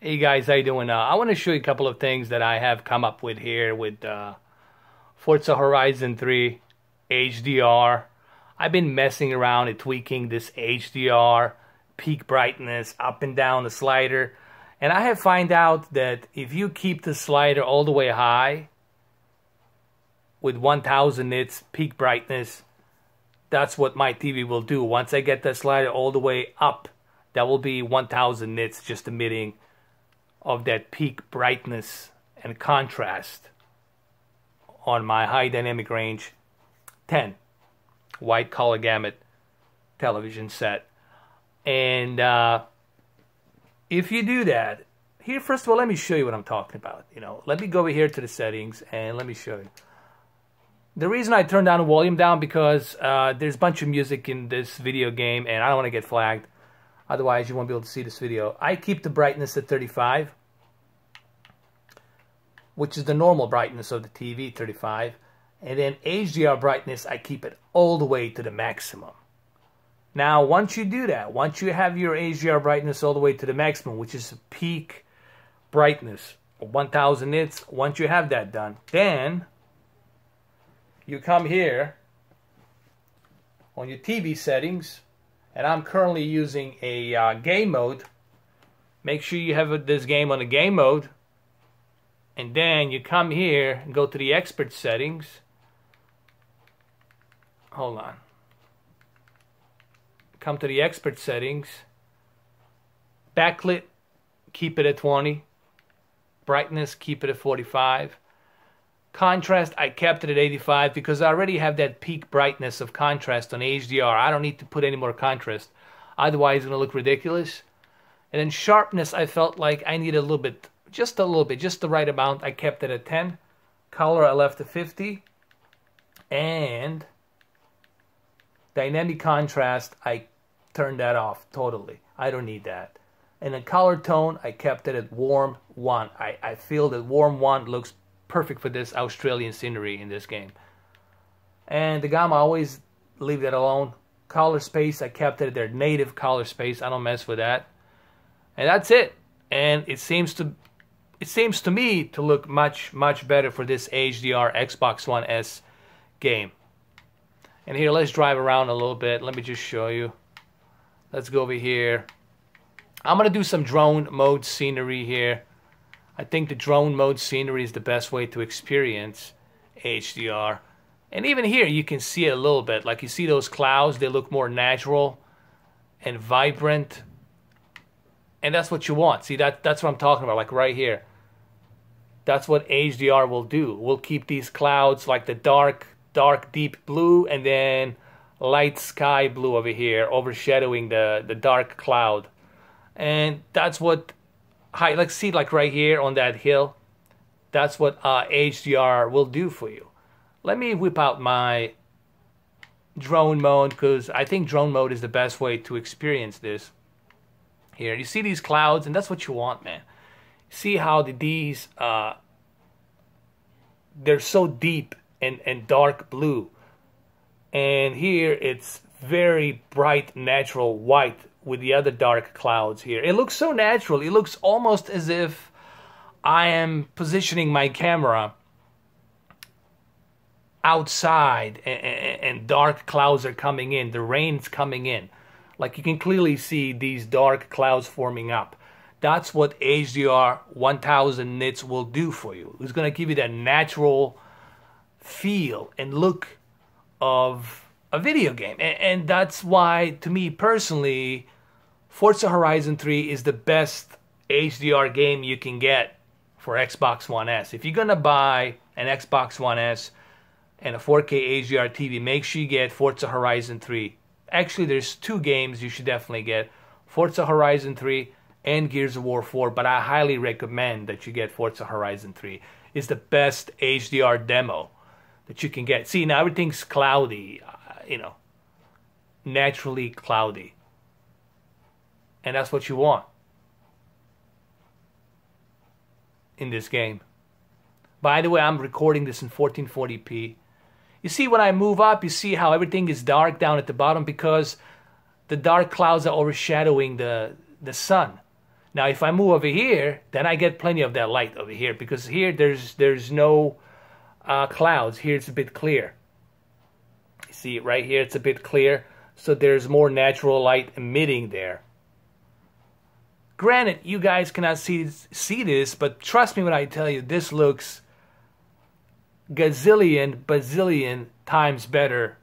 Hey guys, how you doing? I want to show you a couple of things that I have come up with here with Forza Horizon 3 HDR. I've been messing around and tweaking this HDR peak brightness up and down the slider, and I have found out that if you keep the slider all the way high with 1000 nits peak brightness, that's what my TV will do. Once I get the slider all the way up, that will be 1000 nits just emitting of that peak brightness and contrast on my high dynamic range 10 white color gamut television set. And if you do that, here, first of all, let me show you what I'm talking about. Let me go over here to the settings and let me show you. The reason I turned down the volume down because there's a bunch of music in this video game and I don't want to get flagged. Otherwise, you won't be able to see this video. I keep the brightness at 35, which is the normal brightness of the TV, 35. And then HDR brightness, I keep it all the way to the maximum. Now, once you do that, once you have your HDR brightness all the way to the maximum, which is peak brightness, 1000 nits, once you have that done, then you come here on your TV settings, and I'm currently using a game mode. Make sure you have this game on the game mode. And then you come here and go to the expert settings. Hold on. Come to the expert settings. Backlit, keep it at 20. Brightness, keep it at 45. Contrast, I kept it at 85 because I already have that peak brightness of contrast on HDR. I don't need to put any more contrast. Otherwise, it's going to look ridiculous. And then sharpness, I felt like I needed a little bit, just the right amount. I kept it at 10. Color, I left at 50. And dynamic contrast, I turned that off totally. I don't need that. And then color tone, I kept it at warm 1. I feel that warm 1 looks perfect for this Australian scenery in this game. And the gamma, I always leave that alone. Color space, I kept it at their native color space. I don't mess with that. And that's it. And it seems to me to look much better for this HDR Xbox One S game. And here, let's drive around a little bit. Let me just show you. Let's go over here. I'm gonna do some drone mode scenery here. I think the drone mode scenery is the best way to experience HDR. And even here, you can see it a little bit. Like you see those clouds, they look more natural and vibrant. And that's what you want. See, that's what I'm talking about, like right here. That's what HDR will do. We'll keep these clouds like the dark deep blue and then light sky blue over here, overshadowing the dark cloud. And that's what, like see, like right here on that hill, that's what HDR will do for you. Let me whip out my drone mode because I think drone mode is the best way to experience this. Here, you see these clouds, and that's what you want, man. See how these they're so deep and dark blue, and here it's very bright natural white with the other dark clouds here. It looks so natural. It looks almost as if I am positioning my camera outside and dark clouds are coming in. The rain's coming in. Like you can clearly see these dark clouds forming up. That's what HDR 1000 nits will do for you. It's going to give you that natural feel and look of a video game. And that's why, to me personally, Forza Horizon 3 is the best HDR game you can get for Xbox One S. If you're going to buy an Xbox One S and a 4K HDR TV, make sure you get Forza Horizon 3. Actually, there's 2 games you should definitely get. Forza Horizon 3 and Gears of War 4, but I highly recommend that you get Forza Horizon 3. It's the best HDR demo that you can get. See, now everything's cloudy, naturally cloudy. And that's what you want in this game. By the way, I'm recording this in 1440p. You see, when I move up, you see how everything is dark down at the bottom because the dark clouds are overshadowing the sun. Now, if I move over here, then I get plenty of that light over here, because here there's no clouds. Here it's a bit clear. You see, right here it's a bit clear, so there's more natural light emitting there. Granted, you guys cannot see this, but trust me when I tell you, this looks gazillion, bazillion times better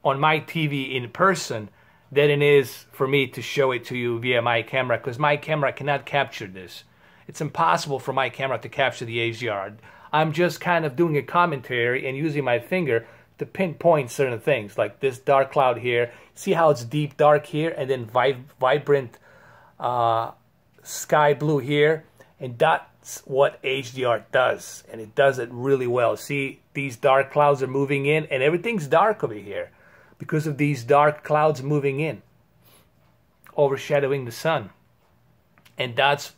on my TV in person than it is for me to show it to you via my camera, because my camera cannot capture this. It's impossible for my camera to capture the HDR. I'm just kind of doing a commentary and using my finger to pinpoint certain things, like this dark cloud here. See how it's deep dark here, and then vibrant sky blue here, and that's what HDR does, and it does it really well. See, these dark clouds are moving in, and everything's dark over here because of these dark clouds moving in, overshadowing the sun. And that's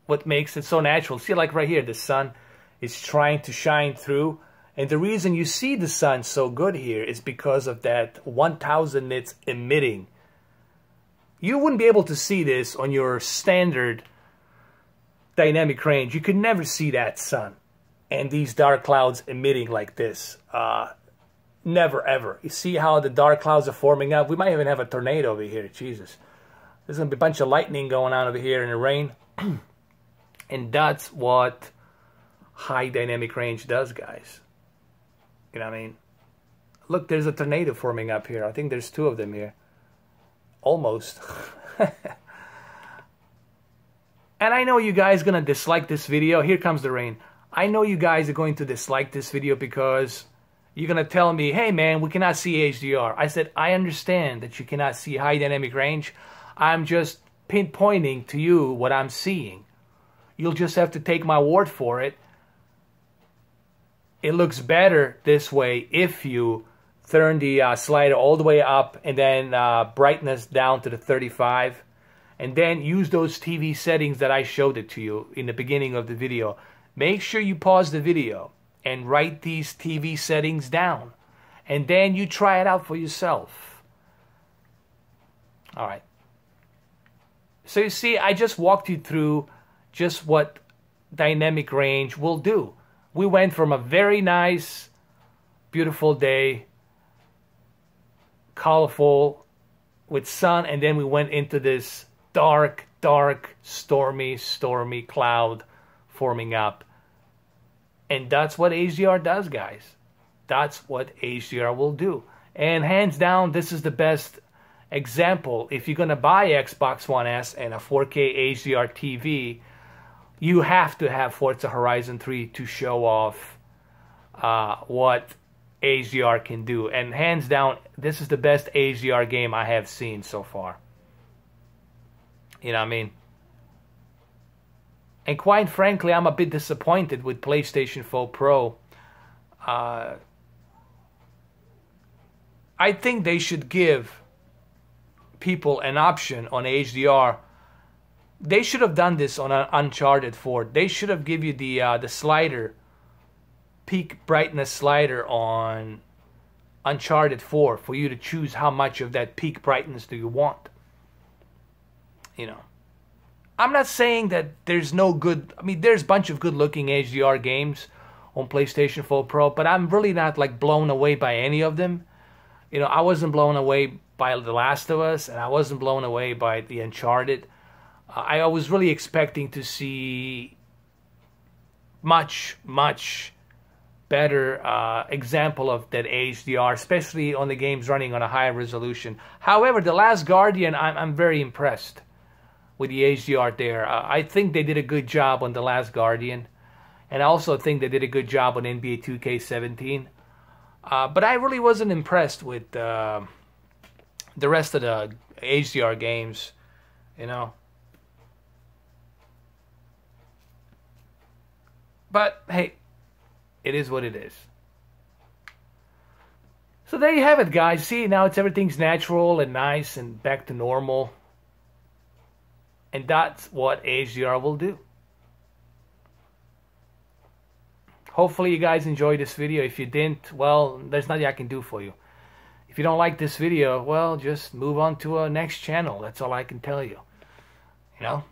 what makes it so natural. See, like right here, the sun is trying to shine through, and the reason you see the sun so good here is because of that 1000 nits emitting. You wouldn't be able to see this on your standard dynamic range. You could never see that sun and these dark clouds emitting like this. Never ever. You see how the dark clouds are forming up? We might even have a tornado over here. Jesus. There's going to be a bunch of lightning going on over here in the rain. And that's what high dynamic range does, guys. You know what I mean? Look, there's a tornado forming up here. I think there's 2 of them here. Almost. And I know you guys are going to dislike this video. Here comes the rain. I know you guys are going to dislike this video because you're going to tell me, hey man, we cannot see HDR. I said, I understand that you cannot see high dynamic range. I'm just pinpointing to you what I'm seeing. You'll just have to take my word for it. It looks better this way if you turn the slider all the way up and then brightness down to the 35. And then use those TV settings that I showed it to you in the beginning of the video. Make sure you pause the video and write these TV settings down. And then you try it out for yourself. Alright. So you see, I just walked you through just what dynamic range will do. We went from a very nice, beautiful day, colorful, with sun, and then we went into this dark, stormy cloud forming up. And that's what HDR does, guys. That's what HDR will do. And hands down, this is the best example. If you're going to buy Xbox One S and a 4K HDR TV, you have to have Forza Horizon 3 to show off what HDR can do. And hands down, this is the best HDR game I have seen so far. You know what I mean? And quite frankly, I'm a bit disappointed with PlayStation 4 Pro. I think they should give people an option on HDR. They should have done this on an Uncharted 4. They should have given you the slider, peak brightness slider on Uncharted 4 for you to choose how much of that peak brightness do you want. You know, I'm not saying that there's no good, I mean, there's a bunch of good looking HDR games on PlayStation 4 Pro, but I'm really not like blown away by any of them. You know, I wasn't blown away by The Last of Us, and I wasn't blown away by the Uncharted. I was really expecting to see much better example of that HDR, especially on the games running on a higher resolution. However, The Last Guardian, I'm very impressed with the HDR there. I think they did a good job on The Last Guardian, and I also think they did a good job on NBA 2K17. But I really wasn't impressed with the rest of the HDR games, you know. But hey, it is what it is. So there you have it, guys. See, now everything's natural and nice and back to normal. And that's what HDR will do. Hopefully you guys enjoyed this video. If you didn't, well, there's nothing I can do for you. If you don't like this video, well, just move on to a next channel. That's all I can tell you. you know?